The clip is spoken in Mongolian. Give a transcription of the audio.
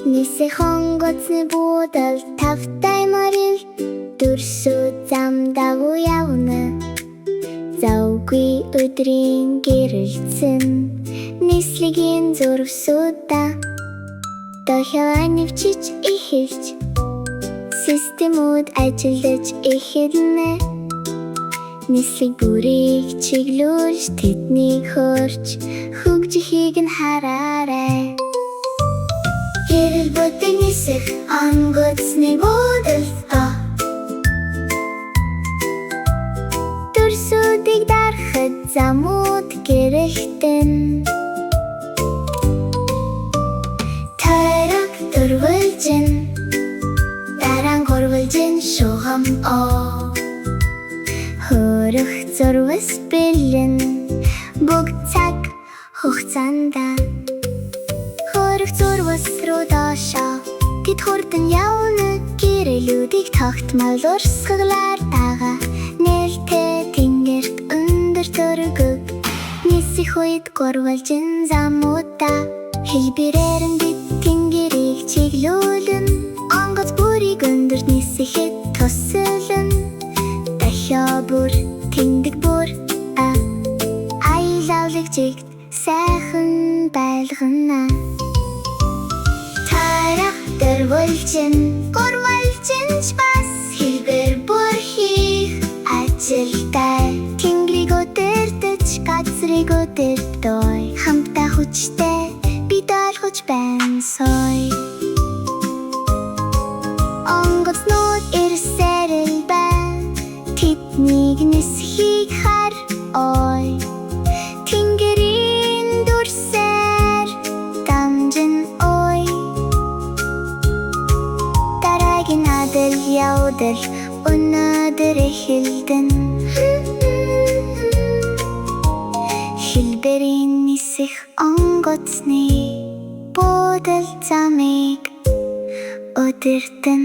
Нисэх хонгоцны буудал тавтай морил дөрсөө зам дагуу явна. Завгүй өдрийн гэрэлцэн нислэгийн зурвсуудаа дохио нэвчиж эхэлж системүүд ажиллаж эхэлнэ. Нислэг бүрийг чиглүүлж тэднийг хөрч хөгжихийг нь хараарай. Гэрэл бүтэн нисэх онгоцны буудалтай дөрсүүдийг дарахад замууд гэрэлтэн тойрог дөрвөлжин даран горволжин шугам хөрөх зурвас бэлэн бүгд цаг хугацаанда хөрөх зурвас руу доошоо тэд хурдан явна. Гэрэлүүдийг тогтмол урсгалаар дагаа нээлттэй тэнгэрт өндөр төргөг нисэх үед горволжин замуудаа хэлбэрээр нь бид тэнгэрийг чиглүүлэн онгоц бүрийг өндөрт нисэхэд тусална. Дахио бүр тэндэг бүр аялалыг жигт сайхан байлгана. Тарах дөрвөлжин горволжинч бас хэлбэр бүр хийх ажилтай. Тэнгэрийг өдөртөж газрыг өдөртөй хамтаа хүчтэй бид ойлгож байна сой. Онгоцнууд ирсэрэл байна тэднийг нисхийг хар ой. Тэнгэрийн дүрсээр дамжин ой. Дараагийн адал явдал өнөөдөр эхэлдэн. Хэлбэрийн нисэх онгоцны буудал замыг өдөртөн.